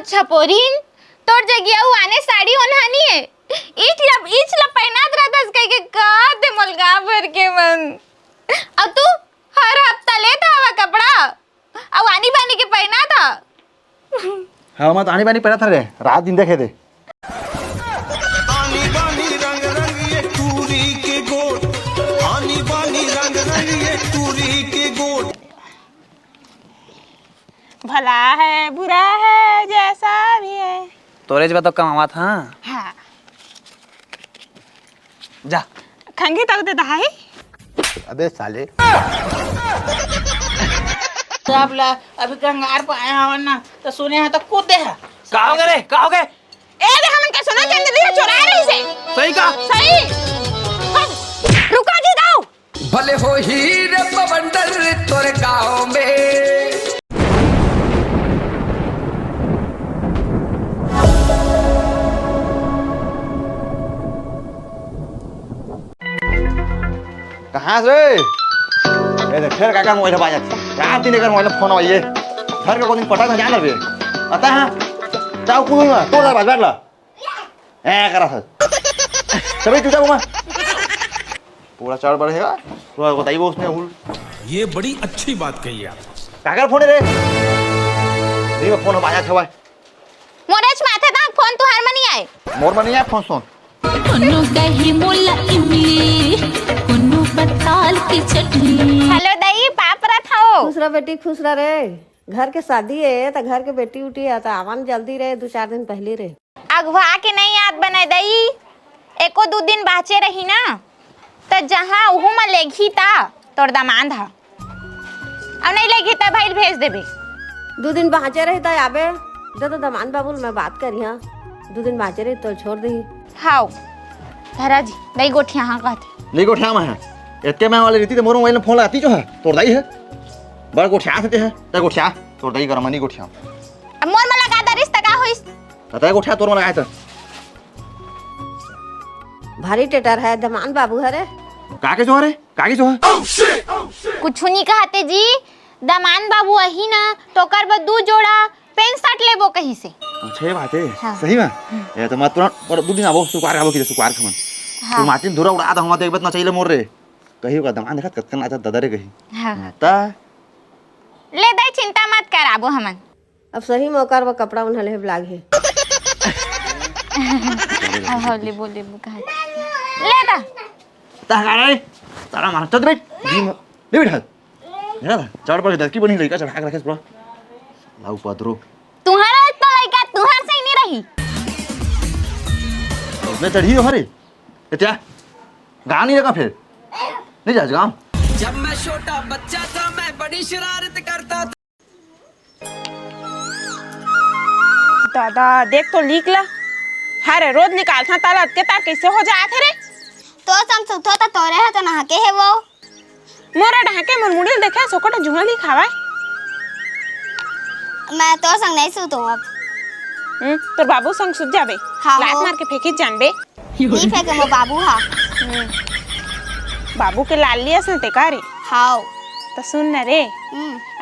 छपोरीन तोर जगिया उ आने साड़ी ओनहानी है इच ला पहनात रहतस कह के का दे मलगा भर के मन अब तू हर हफ्ता लेता हवा कपड़ा अब आनी बानी के पहना था। हाँ मैं तो आनी बानी पहना था रे, रात दिन देखे थे। आनी बानी रंग रंग ये टूरी के गोट, आनी बानी रंग रंग ये टूरी के गोट। भला है बुरा है जैसा भी है। तोरे जब तो कमावा था। हाँ जा खंगे तक दे दहाई। अबे साले आप ला अभी कंगार पे आया हो ना तो सुने हैं तो कूदे है का हो गए का हो गए ए रे हम के सुना चंदली चुरा रही से सही का सही रुका जी दाओ भले हो हीरे बवंडर तोरे गाँव में। कहाँ से ए फिर काका मोबाइल बाजा थी रात दिन कर मोबाइल फोन आइए घर के कोई दिन पटा ना जाना रे आता है जाओ कौन ना तोड़ बाज बैठ ला ए करा था सभी टूटा हुआ पूरा चार बार है पूरा बताइए वो उसने हुल ये बड़ी अच्छी बात कही आप। काका फोन रे दी फोन बाजा था भाई मोरेच माथे ता फोन तू हर मनी आए मोर मनी है फोन सुन कोनो दही मोला इमली कोनो बताल की चटनी। हेलो दई पाप रहा था खुश रह बेटी खुश रह रे। घर के शादी है तो घर के बेटी उठी है तो आवन जल्दी रहे 2-4 दिन पहले रे। अगवा के नहीं याद बना दई एको 2 दिन बाचे रही ना तो जहाँ उहू में लेगी ता तोर दामाद हा अब नहीं लेगी तो भाई भेज देबे 2 दिन बाँचे रही तो आबे दे तो दमान बाबुल मैं बात करी हाँ 2 दिन बाँचे रही तो छोड़ दी। हाउ धरा जी दई गोठिया हाँ कहते नहीं गोठिया में है इतने में वाली रीति तो मोर मोबाइल में फोन लगाती जो है तोड़ दाई है बड़ गोठिया से है ते गोठिया तोड़ दाई कर मनी गोठिया अब मोर में लगा दा रिश्ता का होइस तय गोठिया तोर में लगाए था भारी टेटर है दमान बाबू है रे। काके जो है कुछ नहीं कहते जी दमान बाबू अही ना तो कर ब 2 जोड़ा पेन शर्ट लेबो कहीं से अच्छे बात है हाँ। सही में ये तो मत तुरंत पर 2 दिन आबो सुकार आबो की सुकार खमन हाँ। तू माचिन धुरा उड़ा दा हम तो एक बात ना चाहिए मोर रे कहीं का दमान देखत कतकन आता दादा रे कहीं हाँ। ता ले दई चिंता मत कर आबो हमन अब सही मौका वो कपड़ा उन्हें ले लागे अब हौले बोले बुका ले दा ता रे तारा मार चल बैठ ले बैठ ना चढ़ पर दस की बनी लइका चढ़ा के रखे पूरा लाऊ पदरो तुम्हारा तो लइका तुहार से ही नहीं रही उसने चढ़ी हो रे क्या गाँव नहीं लगा फिर नहीं जा गाँव जब मैं छोटा बच्चा था मैं बड़ी शरारत करता था। दादा देख तो लीक ला हरे रोज निकालता ताला के तार कैसे हो जाए थे रे तो संग सुथो तो तोरे है तो नहाके है वो मोरा ढाके मन मुड़ी देखे सोकट जुहा ली खावा मैं तो संग नहीं सुतूं अब तो बाबू संग सुत जाबे हाँ, लात हो। मार के फेंकी जानबे नहीं फेंके वो बाबू हा बाबू के लाल लिया से टेका रे हाउ तो सुन न रे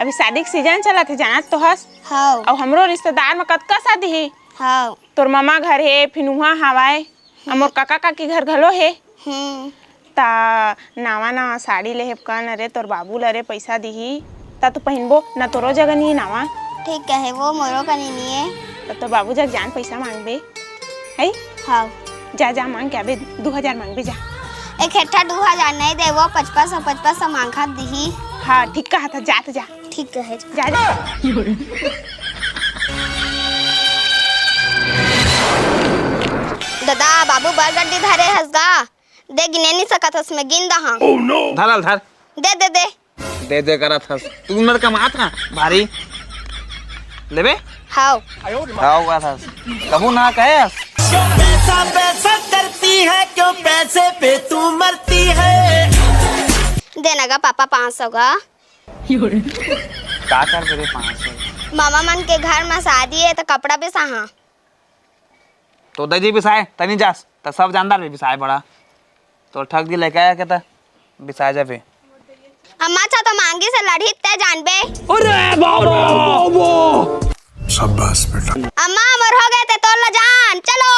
अभी शादी के सीजन चला थे जानत तो हस हाउ और हमरो रिश्तेदार में कतका शादी है हाउ तोर मामा घर है फिर वहाँ हवाए मोर काका काकी घर घलो है ता नावा नावा साड़ी लेहेब का न रे तोर बाबू लरे पैसा दिही ता तू पहनबो न तोरो जगह नहीं नावा ठीक है वो मोरो का नहीं है तो तोर बाबू जग जान पैसा मांगबे है हाउ जा जा मांग के आबे 2000 मांगबे जा एक हेठा 2000 नहीं दे वो 5500 मांगा दही हाँ ठीक कहा था जा तो जा ठीक है जा जा दादा बाबू बरगड्डी धरे हसगा दे गिने नहीं सकत उसमें गिन दहा धरल धर दे दे दे दे दे करा था तू मेरे कमात ना भारी लेबे हाउ हाउ था कबू ना कहे पैसा पैसा करती है क्यों पैसे पे तू मरती है। देना गा पापा 500 का का कर तेरे 500 मामा मन के घर में शादी है तो कपड़ा भी सहा तो दजी बिसाए तनी जास त सब जानदार भी बिसाए बड़ा तो ठग दी लेके आया के त बिसाए जाबे अम्मा चा तो मांगी से लड़ी ते जानबे अरे बाबा शाबाश बेटा। अम्मा मर हो गए थे तो ल जान चलो।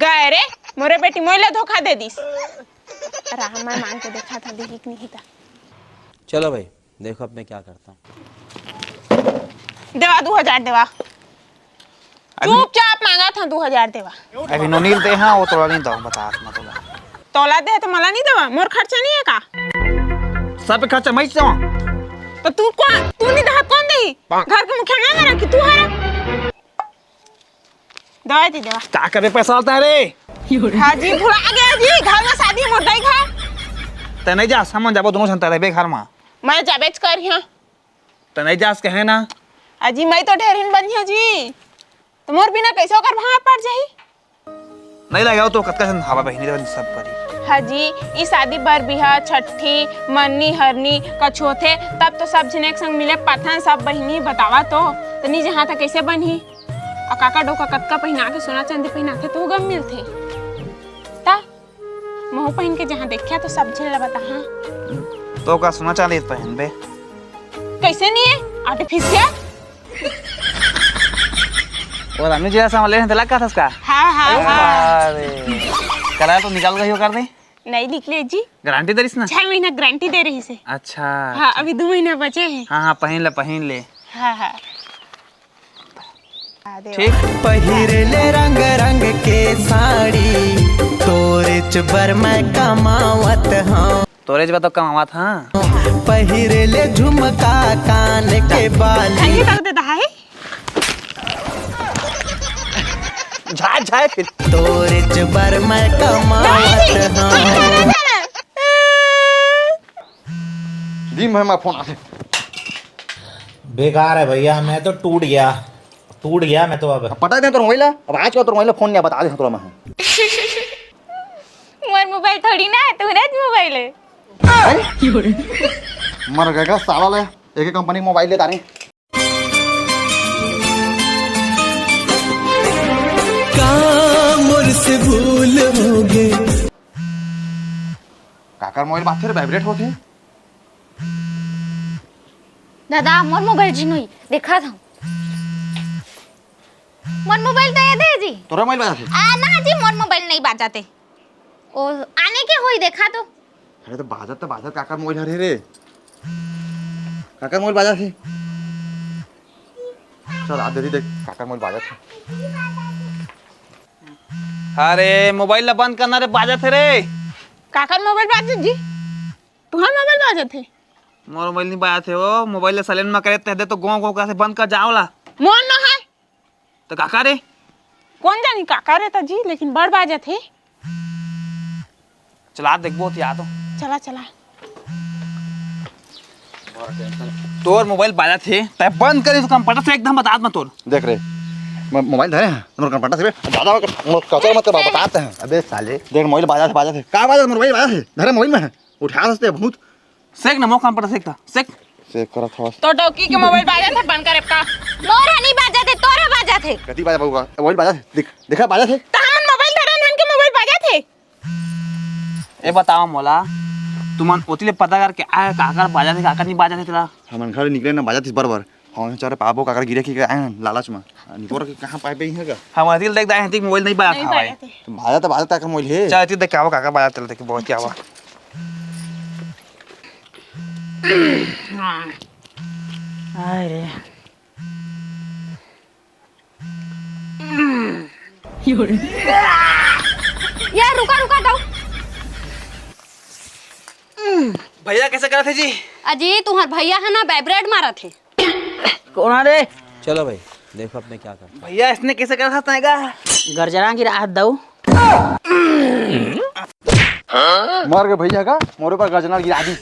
गए रे मोरे बेटी मोइला धोखा दे दिस। राम मैं मांग के देखा था देखी कि नहीं था। चलो भाई देखो अब मैं क्या करता हूँ। देवा 2000 देवा। चुपचाप मांगा था 2000 देवा। अभी नोनील दे हाँ वो तोला नहीं दो बता मत तोला। तोला दे तो मला नहीं देवा मोर खर्चा नहीं है का। सब पे खर्चा मैं जाऊँ तो तू नहीं दहा कौन दे घर के मुखिया ना मेरा कि तू है दवा दी देवा। क्या करे पैसा आता है रे। हाँ जी भूला गया जी घर में शादी मोटाई खा। ते नहीं जा सामान जाबो दोनों संता रहे घर में। मैं जाबेच कर यहाँ। ते नहीं जा कहे ना। अजी मैं तो ढेरिन बनिया जी तो मोर बिना कैसे होकर वहाँ पड़ जाही। नहीं लगा तो कतका हवा बहिनी दे सब करी। हाँ जी इस शादी बर बिहा छठी मन्नी हरनी कछु थे तब तो सब जने एक संग मिले पथन सब बहिनी बतावा तो नहीं जहाँ तक कैसे बनी और काका डोका कतका पहना के सोना चांदी पहना के तो गम मिलते ता महू पहन के जहाँ देखा तो सब जने बता। हाँ तो का सोना चांदी पहन बे कैसे नहीं है आर्टिफिशियल। और हमने जैसा वाले ने लगा था उसका। हाँ हाँ हाँ अरे करा तो निकाल गई हो कर दे। नहीं निकले जी गारंटी दे रही ना। 6 महीना गारंटी दे रही से। अच्छा हाँ अभी 2 महीना बचे हैं। हाँ पहन ले। हाँ हाँ ठीक। पहिरले रंग रंग के साड़ी तोरे चबर मैं कमावत हाँ। तोरे जब तो कमावा था। पहिरले झुमका कान के बाली। ठंडी तक देता है झाए फिर तोरे चबर मैं कमावत हाँ। दिन भर में फोन आते बेकार है भैया मैं तो टूट गया मैं तो अब पटा दे तो मोबाइल अब आज का तो मोबाइल फोन नहीं बता दे तोरा मैं मोर मोबाइल थोड़ी ना है तोरा मोबाइल है। मर गएगा साला ले एक कंपनी मोबाइल ले तारे से भूल हो गए। काकर मोबाइल बात फिर वाइब्रेट होते दादा मोर मोबाइल जी नहीं देखा था मोर मोबाइल तो ये दे जी तोरा मोबाइल बाजा थे। ना जी मोर मोबाइल नहीं बाजाते ओ आने के होई देखा तो। अरे तो बाजा काकर मोबाइल हरे रे काकर मोबाइल बाजा थे। चल आ दे देख काकर मोबाइल बाजा थे। अरे मोबाइल ला बंद करना रे बाजा थे रे। काकर मोबाइल बाजे जी तुम्हारा मोबाइल बाजे थे। मोर मोबाइल नहीं बाजा थे वो मोबाइल ले साइलेंट में करे दे तो गाँव का से बंद कर जाओला। मोन ना है तो काका रे कौन जानी काका रहता जी लेकिन बड़ बाजा थे। चला देखबो तो याद हो। चला चला तोर मोबाइल बाजा थे तय बंद करे तो कंप्यूटर से एकदम बता मत तोर। देख रे मोबाइल धरे हैं मोर कंपटा से ज्यादा कचरा मत बताते हैं। अबे साले देख मोबाइल बाजा थे का बाजा मोबाइल बाजा थे धरे मोबाइल में उठा सकते बहुत सेक ना मो कंप्यूटर सेक करा था तो डोकी के मोबाइल बाजा थे बंद करे का। मोर नहीं बाजा थे तोरे बाजा थे। कति बाजा बाबू मोबाइल बाजा थे देखा बाजा थे तो हमन मोबाइल धरे नन के मोबाइल बाजा थे। ए बताओ मोला तुमन ओतिले पता करके आए काकर बाजा थे काकर नहीं बाजा थे तेरा। हमन घर निकले ना बाजा थे बराबर हाँ चारे पापो काकर गिरे की आए लालच में निकोर के कहां पाए पे ही है हम दिल देख दाए ठीक मोबाइल नहीं बाजा था भाई। तो बाजा काकर मोबाइल है चल तू देख आओ काका बाजा चल देख बहुत क्या हुआ। अरे यार रुका दो भैया कैसे करे थे जी। अजी तुम्हार भैया है ना वाइब्रेट मारा थे। कौन रे। चलो भाई देखो अब मैं क्या करता भैया इसने कैसे करा था तनेगा गर्जना की राहत दऊ। मर गए भैया का मोरे पर गजना गिरा दी।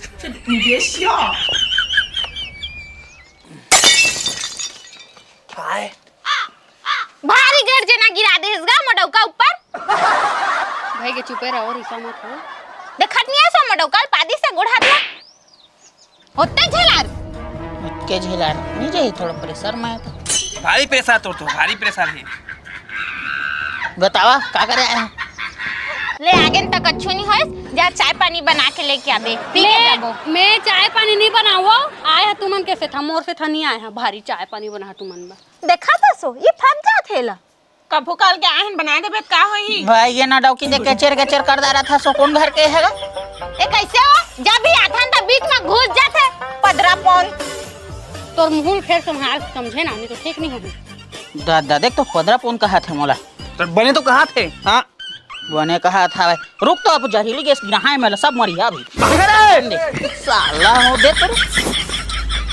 भारी गर्जना गिरा दे इसगा मडौका ऊपर। भाई के चुपे रहो रिसा मत हो। देखत नहीं है सो मडौका पादी से गुड़ हाथ में होते झेलार के झेलार नहीं जाई थोड़ा प्रेशर में तो भारी प्रेशर तो भारी प्रेशर है। बतावा का करे आया ले आगे तक अच्छो नहीं होइस जा चाय पानी बना के लेके आबे पी के जाबो। मैं चाय पानी नहीं बनाओ आया तुमन कैसे था मोर से था नहीं आया भारी चाय पानी बना तुमन में देखा तो सो ये फट जात हेला कभू काल के आहन बना देबे का होई भाई ये ना डौकी दे कचर कचर कर दे रहा था सो कौन घर के हैगा? ए कैसे हो जब भी आथन त बीच में घुस जात है पदरा पौन तोर मुंह फेर संभाल समझे ना नहीं तो ठीक नहीं होगी। दादा देख तो पदरा पौन कहा थे मोला तो बने तो कहा थे हाँ बने कहा था भाई रुक तो अब जहरीली गैस गिरा मेला सब मरिया अभी साला हो दे तेरे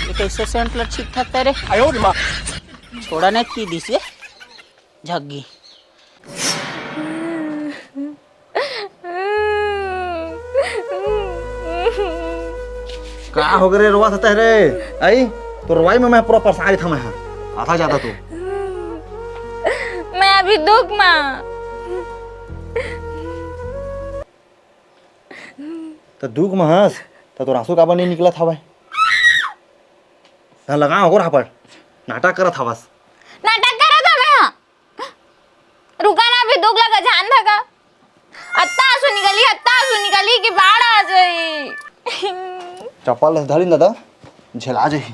ये कैसे सेंट ठीक ठाक तेरे छोड़ा नहीं की दिस ये झग्गी कहाँ हो गए रोवा था रे आई तो रोवाई में मैं पूरा परेशान था मैं आता जाता तू मैं अभी दुख में तो दुख में हंस तो आंसू काबर नहीं निकला था भाई लगा होगा रहा पर नाटक करा था बस नाटक करा था मैं हाँ रुका ना अभी दुख लगा जान था का अत्ता आंसू निकली कि बाढ़ आ जाई चप्पल धरी दादा झेला जाही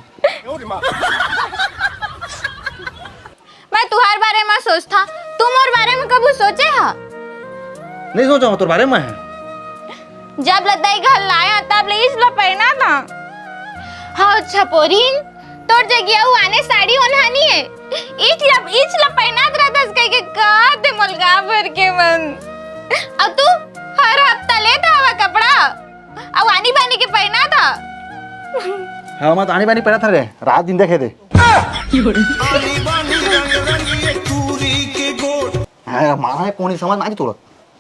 मैं तुम्हारे बारे में सोचता तुम और बारे में कभी सोचे हा नहीं सोचा हूँ तुर बारे में है जब लदाई घर लाया तब ले इस पहना था हाँ छपोरीन तोर जगिया हुआ आने साड़ी ओनहानी है इच ला पहना रहता कह के का दे मुलगा भर के मन अब तू हर हफ्ता लेता हवा कपड़ा अब आनी बानी के पहना था हाँ मैं तो आनी बानी पहना था रे रात दिन देखे थे आनी बानी रंग रंगिए टूरी के गोट हाँ मारा है कौन समझ में आज तोड़ा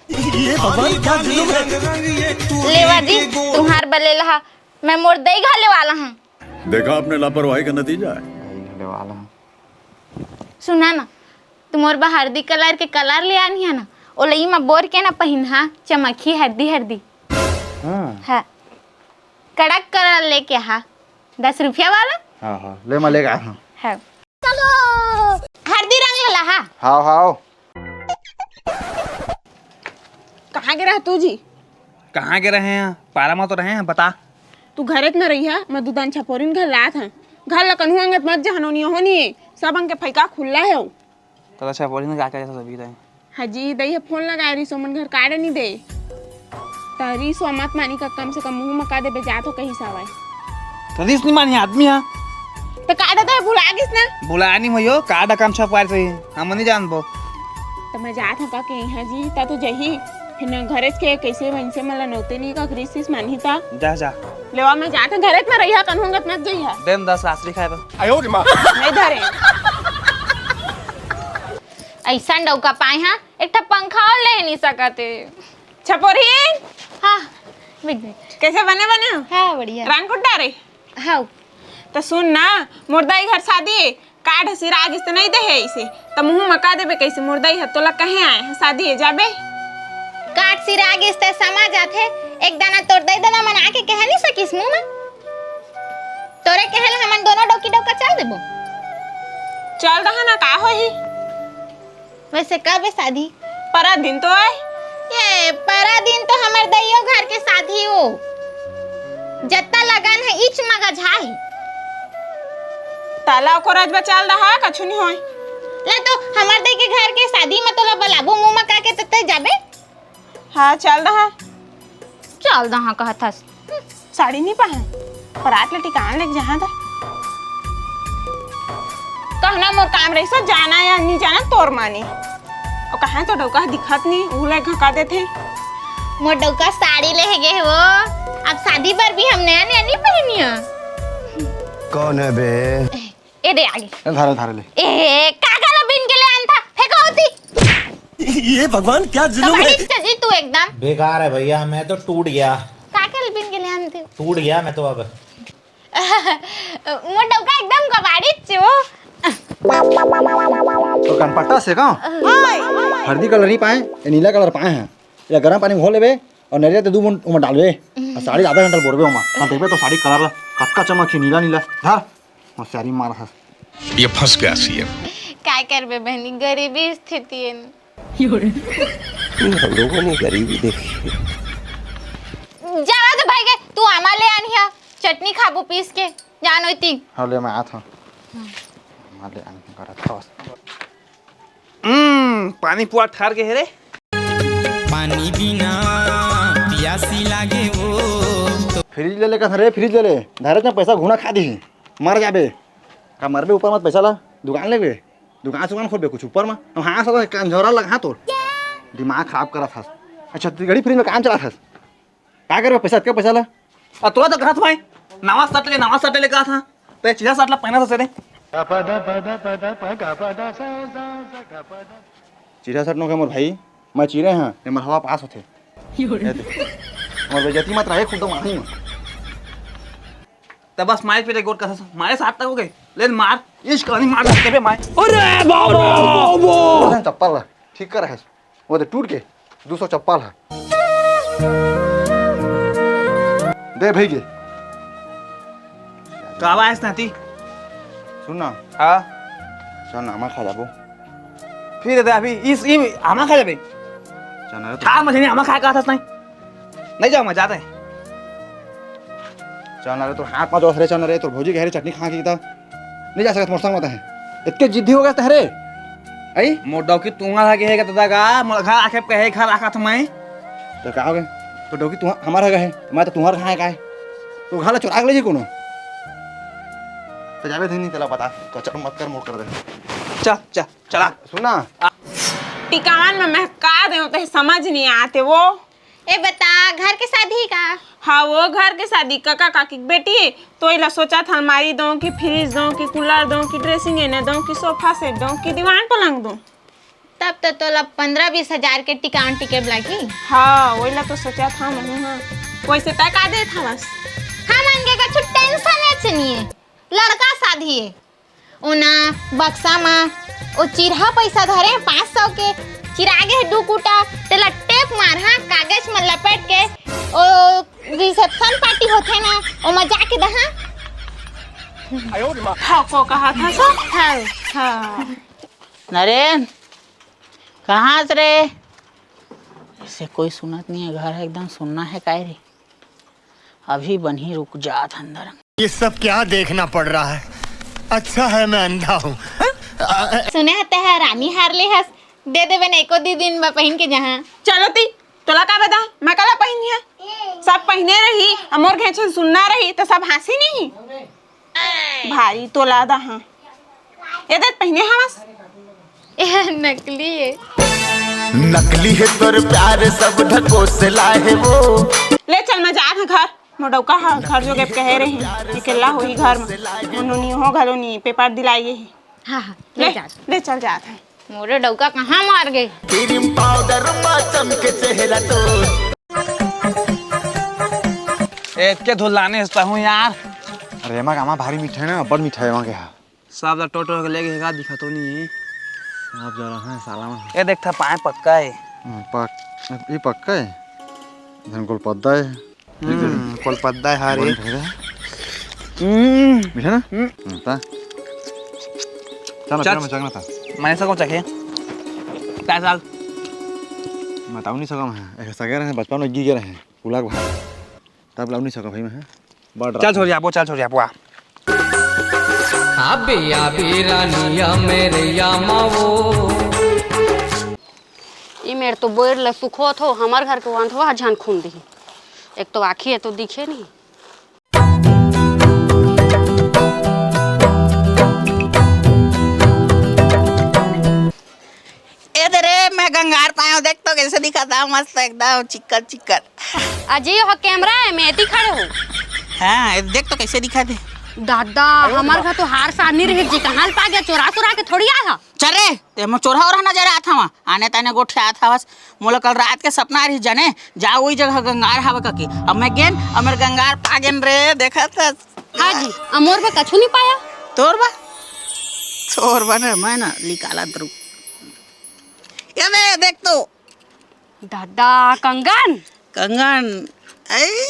ये भगवान क्या जुलूम है रंग रंगिए टूरी लेवा दी तुम्हार बले लहा मैं मोर दई घाले वाला हूँ देखा आपने लापरवाही का नतीजा है सुना ना तुम और हल्दी कलर के कलर ले आनी है ना ओ लई में बोर के ना पहिना चमकी हल्दी हल्दी हाँ कड़क कलर लेके हा 10 रुपया वाला हाँ हाँ ले मैं लेगा है चलो हल्दी रंग ला हा हाँ हाँ कहाँ गिरा तू जी कहाँ के रहे हैं पारा में तो रहे हैं बता तू घरेत न रही है मैं दुदान छपोरिन घर लात है घर लकन हुआंगत मत जहनोनी होनी सब अंग के फैका खुला है तो अच्छा बोली ना क्या क्या सभी रहे हाजी दई है फोन लगाए रही सोमन घर काढ़ नहीं दे तारी सो मत मानी का कम से कम मुंह मका दे बेजा तो कहीं सावाई तो दिस नहीं मानी आदमी है तो काढ़ दे भुला गिस ना बुलाया नहीं मयो काड़ा काम छपार से हम नहीं जान बो तो मैं जात हूं का के यहाँ जी ता तो जही फिर न घरेज के कैसे वैसे मला नौते नहीं का क्रिसिस मानी था जा जा लेवा मैं जात घरेत में रही है कन्हुंगत मत जई है देम 10 राशि खाए बा आयो रे मां नहीं धरे ऐसा डौका पाए हाँ एक पंखा और ले नहीं सकते छपोरिन हाँ वेट कैसे बने बने हाँ बढ़िया रंग कुट्टा रे हाँ तो सुन ना मुर्दाई घर शादी है काढ़ सिरा आगे से नहीं दे है इसे तो मुंह मका देबे कैसे मुर्दाई है तोला कहे आए हैं शादी है जाबे काट सिरा आगे से समा जाते एक दाना तोड़ दे दाना मना के कह नहीं सकिस मुंह में तोरे कहल हमन दोनों डोकी डोका चल देबो चल रहा ना का होही वैसे कब है शादी परा दिन तो है ये परा दिन तो हमार दैयो घर के शादी हो जत्ता लगन है इच मगा झाई ताला को राज बचाल रहा कछु नहीं होई ला तो हमार दई के घर के शादी में तोला बलाबो मुंह में का के तते जाबे हाँ चल रहा कहता साड़ी नहीं पहन पर रात लटी कान लेके जहाँ था कहना मोर काम रही सो जाना या नहीं जाना तोर मानी और कहाँ तो डौका दिखत नहीं उले घका देते मोर डौका साड़ी ले गए वो अब शादी पर भी हम नया नया नहीं पहनी है कौन है बे ए दे आगे धारे धारे ले ए काका ला बिन के ले आन था फेंका होती ये भगवान क्या जुलूम है जी तू एकदम बेकार है भैया मैं तो टूट गया काका ला बिन के ले आन थे टूट गया मैं तो अब मोर डौका एकदम कबाड़ी चो तो कनपट्टा से का हल्दी कलर ही पाए ये नीला कलर पाए हैं या गरम पानी में घोल लेबे और नरिया ते 2 मिनट उमा डालबे और साड़ी आधा घंटा बोरबे उमा हां देखबे तो साड़ी कलर कक्का चमक नीला नीला धर और साड़ी मार है ये फंस गया सीएम काय करबे बहनी गरीबी स्थिति है हम लोगों ने गरीबी देखी चटनी खाबो पीस के जान होती। हाँ ले मैं आता हूँ ले आने का रहा था। पानी पुआ ठार के है रे। पानी बिना प्यासी लागे वो। फ्रिज ले लेकर रे फ्रिज ले ले धारे में पैसा घुना खा दी मर जाबे का मरबे ऊपर मत पैसा ला दुकान लेबे दुकान खोलबे कुछ ऊपर में हाँ सब झोरा लगा तोर दिमाग खराब करा था। अच्छा छत्तीसगढ़ी फ्रिज में काम चला था क्या करबे पैसा ला और तोरा तो कहा था नवा सट ले कहा था तो चीजा सट ला पहना था रे। चिड़ा सट नो के मोर भाई मैं चिड़े हैं ये मोर हवा पास होते मोर बेइज्जती मत रहे खुद तो मारी में तब बस मारे पे गोट का मारे साथ तक हो गए ले मार इस कहानी मार धक्के पे मार। अरे बाबा चप्पल ला ठीक कर है वो तो टूट के 200 चप्पल है दे भाई के तो आवाज नाती सुन ना हाँ चल ना खा जाबो फिर दे अभी इस आमा खा जाबे चल ना खा मछली आमा खा कहा था नहीं जाओ मैं जाते हैं चल ना रे तो हाथ पाँच रे चल ना रे तो भौजी गहरी चटनी खा के नहीं जा सकता मोर संग मत है इतने जिद्दी हो गया तहरे आई मोर डौकी तुंगा था के है तदा का मोर घर आके कहे घर आका था मैं तो का हो गए तो डौकी तू हमारा है मैं तो तुम्हारा खाए का है तो घाला चुरा ले जी कोनो तो जावे नहीं तेला पता तो चल मत कर मोड़ कर दे चला सुनना टिकावन में मैं का दे तो समझ नहीं आते वो। ए बता घर के शादी का हाँ वो घर के शादी काका काकी की बेटी है तो इला सोचा था अलमारी दो कि फ्रिज दो कि कूलर दो कि ड्रेसिंग एने दो कि सोफा सेट दो कि दीवान पलंग दो। तब तो तोला 15-20 हजार के टिकान टिकट लगी। हाँ वही ला तो सोचा था मैं हाँ वैसे तय का दे था बस हम इनके का कुछ टेंशन नहीं है लड़का शादी है उना बक्सा में ओ चिरहा पैसा धरे 500 के चिरागे है डुकुटा तेला टेप मार हाँ कागज में लपेट के ओ रिसेप्शन पार्टी होथे ना ओ मजा के दहा हाँ को कहा था सब हाँ नरेन कहाँ से रे इसे कोई सुनत नहीं है घर एकदम सुनना है काय रे अभी बनी रुक जात अंदर। ये सब क्या देखना पड़ रहा है अच्छा है मैं अंधा हूँ। सुने हते है रानी हार ले हस दे देवे न एको दिन में पहन के जहाँ चलो ती तोला का बता मैं कला पहनी है सब पहने रही अमोर घेचन सुनना रही तो सब हंसी नहीं भारी तोला दा हाँ ये देख पहने हाँ बस नकली है नकली है तोर प्यार सब ढको से लाए वो ले चल मैं जा घर मोडौ का घर जो के कह रहे हैं अकेला होई घर में उन्होंने हो घलो नहीं पेपर दिलाइए हाँ ले चल जात है मोरे डौका कहाँ मार गए क्रीम पाउडर चमके चेहरा तो एक के धुलाने हूँ यार। अरे एमा गामा भारी मीठा है ना बड़ मीठा है वहाँ के यहाँ सब टोटो के लेके का दिखा तो नहीं आप जा रहा है साला में ये देखता पाए पक्का है ये पक्का है धन कोल पद्दा है कोल पद्दा है हारे मीठा ना ता चलो मैं चलना था मैं सको चखे क्या साल मैं ताऊ नहीं सका मैं सगे रहे बचपन में गी गए रहे पुलाक भाई तब लाऊ नहीं सका भाई मैं बड़ चल छोड़ जाबो आबे आबे रानिया मेरे यामावो ई मेर तो बोर ल सुखो थो हमार घर के वांधवा जान खून दी एक तो आँखी है तो दिखे नहीं। मैं गंगार पाया देख तो कैसे दिखा था मस्त एकदम चिक्कर अजी हो कैमरा है मैं खड़े हो हाँ देख तो कैसे दिखा दे दादा हमार घर तो हार सानी रही जी कहाँ पा गया चोरा के थोड़ी आया चल रे ते मैं चोरा और नजर आया था वहाँ आने ताने गोठे आया था बस मोला कल रात के सपना रही जाने जा वही जगह गंगार हवा करके अब मैं गेन अब मेरे गंगार पागेन रे देखा था हाँ जी अमोर में कछु नहीं पाया तोर बा ना मैं ना निकाला दरू ये देख तो दादा कंगन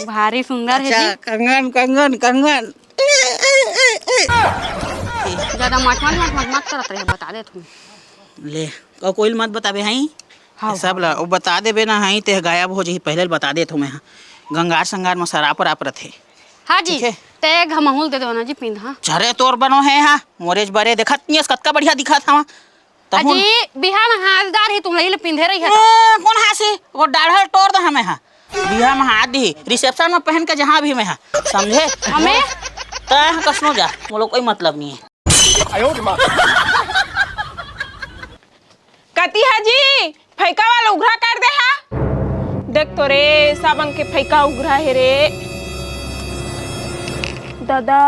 भारी सुंदर अच्छा, है कंगन ज्यादा मत करत रहे बता दे तुम ले कोई मत बताबे हई हाँ सब ला वो बता देबे ना हई ते गायब हो जही पहले बता दे तुम्हें गंगार संगार में सरापर आप रथे हाँ जी ठीक है। ते घमाहुल दे दो ना जी पिंध हाँ चरे तोर बनो है हाँ मोरेज बरे देखत नहीं कतका बढ़िया दिखत हवा अजी बिहा में हाजदार ही तुम ले पिंधे रही है कौन हासी वो डाढ़ल तोड़ दे हमें हाँ बिहा में हाथ दी रिसेप्शन में पहन के जहाँ भी मैं हाँ समझे हमें तय कसनो जा वो लोग कोई मतलब नहीं है कती हाजी फैका वाला उघरा कर दे हा देख तो रे साबन के फैका उघरा है रे दादा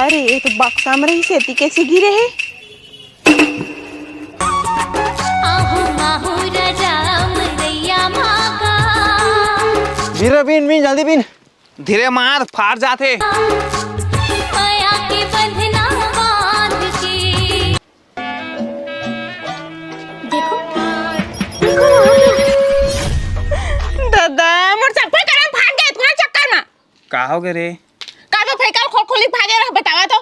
अरे ये तो बक्सा में रही सेती कैसे गिरे है बीरे बीन बीन जल्दी बीन। धीरे मार फाड़ जाते दादा मोर चप्पल करम फाड़ गए तुम्हारे चक्कर में का हो गए रे का तो फैका खोली भागे रह बतावा तो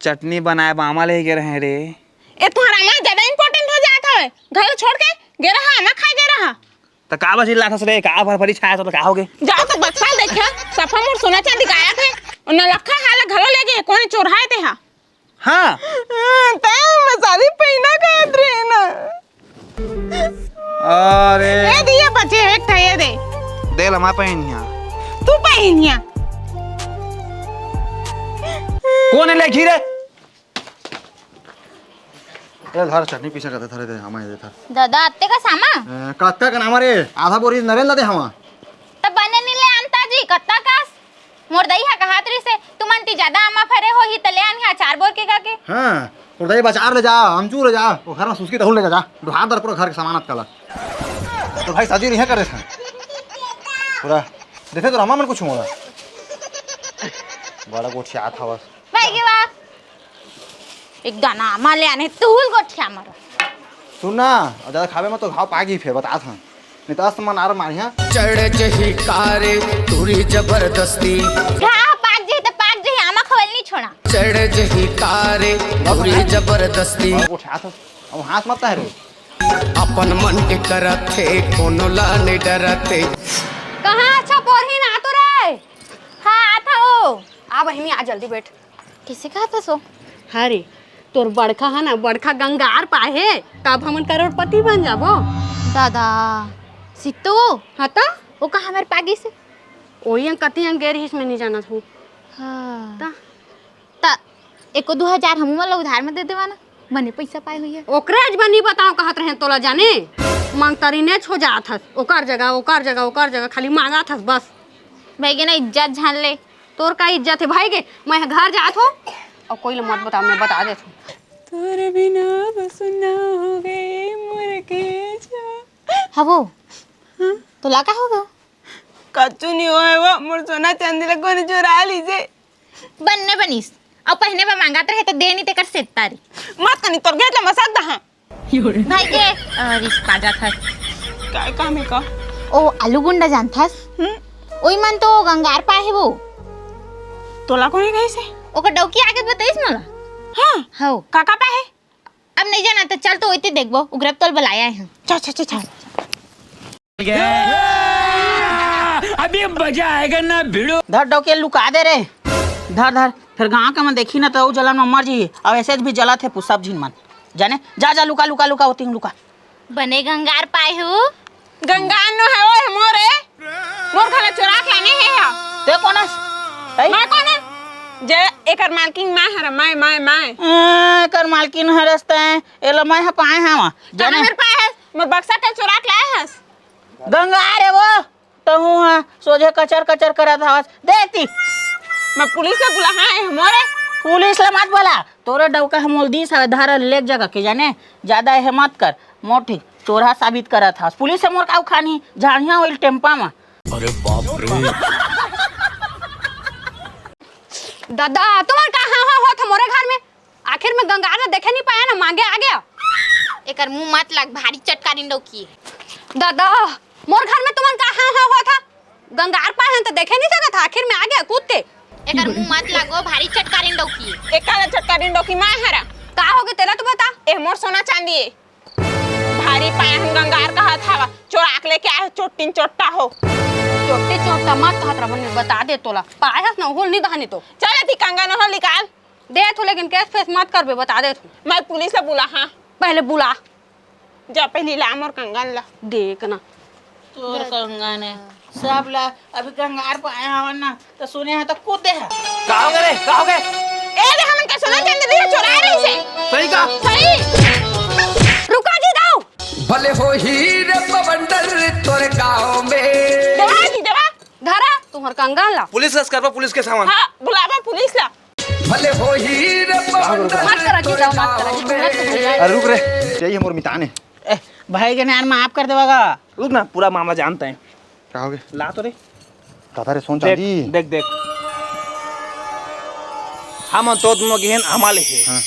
चटनी बनाए बामा ले गए रहे रे ए तुम्हारा मां ज्यादा इंपॉर्टेंट हो जाता है घर छोड़ के गे रहा ना खा गे रहा तो का बची लाथस रे का भरभरी छाया तो का हो गए जाओ तो बक्सा देखा सफा मोर सोना चांदी गाया थे और न लखा हाल घरो ले गए कोने चोराए थे हां हाँ ते मसाली पहना का रे ना अरे ए दिए बच्चे एक था ये दे दे लमा पहनिया तू पहनिया कौन है ले घीरे ए धर चटनी पीछे करते थरे दे हमारे दे थर दादा आते का सामा कत्ता का नाम रे आधा बोरी नरेंद्र दे हवा तब बने नीले अंता जी कत्ता कास मोर दई हा कहात रही से तुमंती ज्यादा आमा फरे हो ही तले आन चार बोर के काके हां उड़ाई बाजार ले जा हमचू ले जा वो घर में सुसकी तहुल ले जा दुहार दर पूरा घर के सामानत कला तो भाई साजी नहीं करे था पूरा देखे तो रामा मन कुछ मोला बड़ा गोठी आ था बस भाई के बा एक दाना आमा ले आने तुल गोठिया मारो सुन ना और ज्यादा खावे में तो घाव पागी फिर बता था नहीं तो आसमान आर मारिया चढ़ जही कारे तुरी जबरदस्ती घा पाक जी आमा खवल नहीं छोड़ा चढ़ जही कारे तुरी जबरदस्ती गोठी आ था अब हाथ मत है रे अपन मन के करत थे कोनो ला नहीं डरते कहां अच्छा पोरही ना तो रे हां आता हो आ बहिनी आ जल्दी बैठ किसे कहा था सो अरे तोर बड़का है ना बड़का गंगार पाए तब हमन करोड़पति बन जाबो दादा सित्तो हाँ तो वो कहा हमारे पागी से ओही हम कति हम गैर हिस में नहीं जाना हूँ हाँ ता ता एको 2000 हमू वाला उधार में दे देवाना बने पैसा पाए हुई है ओकरे आज बनी बताओ कहत रहे तोला जाने मांग तारी ने छो जात हस ओकर जगह खाली मांगा हस बस भाई के ना इज्जत झान ले तोर का इज्जत है भाई के मैं घर जात हो और कोई मत बता मैं बता देता हूँ तोरे बिना बसुना हो गए मर के जा हवो तो लाका होगा कच्चू नहीं होए वो मोर सोना चांदी लगो ने चुरा लीजे बनने बनीस अब पहने में मांगात रहे तो दे नहीं ते कर सेतारी मत कनी तोर गेट ला मसद दहा भाई के रिश्ता जात हस काय काम है का ओ आलू गुंडा जानथस ओई मन तो गंगार पाए है वो तोला कोने कैसे ओकर डौकी आगे बताइस मला हां हाउ काका पाए अब नहीं जाना तो चल तो ओइते देखबो उग्रब तल बुलाया है चल अभी मजा आएगा ना भिड़ो धर डोके लुका दे रे धर फिर गाँव के मन देखी ना तो जलन में मर जी अब ऐसे भी जला थे सब झिन मन जाने जा लुका होती लुका बने गंगार पाए हो गंगा नो है ओए मोरे मोर घरे चुरा के आने है ते कोनस मैं कौन है जे एकर मालकिन मैं हर मैं कर मालकिन हरसते एला मैं ह पाए हवा जाने मेरे पाए है मोर बक्सा के चुरा के लाए है गंगा रे वो तो हूं हां सोझे कचर करत हवस देखती मैं पुलिस से बुला है मोरे पुलिस ला मत बोला तोरे डौका हमोल दी सा धार लेक जगह के जाने ज्यादा है मत कर मोठी चोरा साबित करत हस पुलिस से मोर काउ खानी झाड़िया होइल टेम्पा में अरे बाप रे दादा तुम्हार कहाँ हो था मोरे घर में आखिर में गंगार ने देखे नहीं पाया ना मांगे आ गया एकर मुंह मत लग भारी चटकारी डौकी दादा मोर घर में तुम्हार कहाँ हो था गंगार पाए तो देखे नहीं सका था आखिर में आ गया कूद के एकर मुंह मत लगो भारी चटकारी डौकी एकाला चटकारी डोकी मैं हरा का हो गया तेरा तो बता ए मोर सोना चांदी भारी पाए हम गंगार कहा था चोरा के लेके आए चोटिन चोट्टा हो चोटी चोटा मत कहत रहा बता दे तोला पायस न होल नहीं दहनी तो चल अति कंगन हो निकाल दे तू लेकिन केस फेस मत करबे बता दे तू मैं पुलिस ला बुला हाँ पहले बुला जा पहले ला मोर कंगन ला देख ना तोर कंगन है सब ला अभी कंगार पे आया हो ना तो सुने हैं तो कूदे है कहोगे रे कहोगे ए रे हमन के सुना जल्दी रे चुरा रही से सही का सही रुका जी दाओ भले हो हीरे बवंडर तोरे गाँव में देवा दी देवा धरा तुम्हार कंगन ला पुलिस केस करबो पुलिस के सामान हाँ बुलावा पुलिस ला भले हो हीरे बवंडर मत करा जी दाओ मत करा जी मत करा अरे रुक रे चाहिए मोर मिताने भाई के नाम माफ कर देगा रुक ना पूरा मामला जानते हैं कहोगे ला तो रे दादा रे सोन देख चांदी देख देख हम तो तुम गेहन हमाले है हाँ।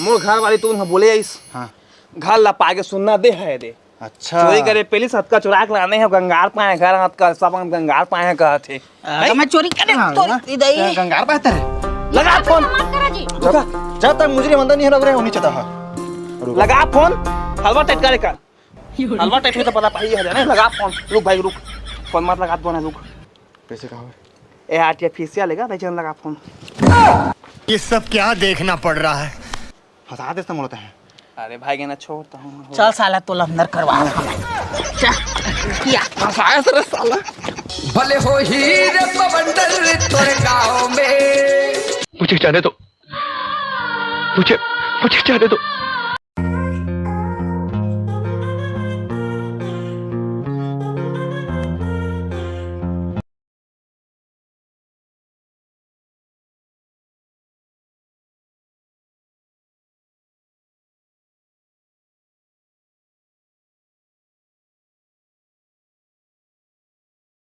मोर घर वाली तू बोले आइस हाँ घर ला पाके सुनना दे है दे अच्छा चोरी करे पहले सतका चुरा के लाने हैं गंगार पाए घर हाथ का सब हम गंगार पाए कहा थे मैं चोरी करे तो दई गंगार बेहतर है लगा फोन मत करा जी जब तक मुजरिम अंदर नहीं रह रहे उन्हीं चता है लगा फोन हलवा टाइट करे कर हलवा टाइट हुई तो पता पाई है जाने लगा फोन रुक भाई रुक फोन मत लगा दो ना रुक पैसे कहोगे ए आर्टिफिशियल लेगा नहीं लगा फोन ये सब क्या देखना पड़ रहा है। फंसा देता मोड़ता है अरे भाई ना छोड़ता हूँ चल साला तो अंदर करवा फंसाया सर साला भले हो हीरे बवंडर तोरे गाँव में मुझे जाने दो मुझे जाने दो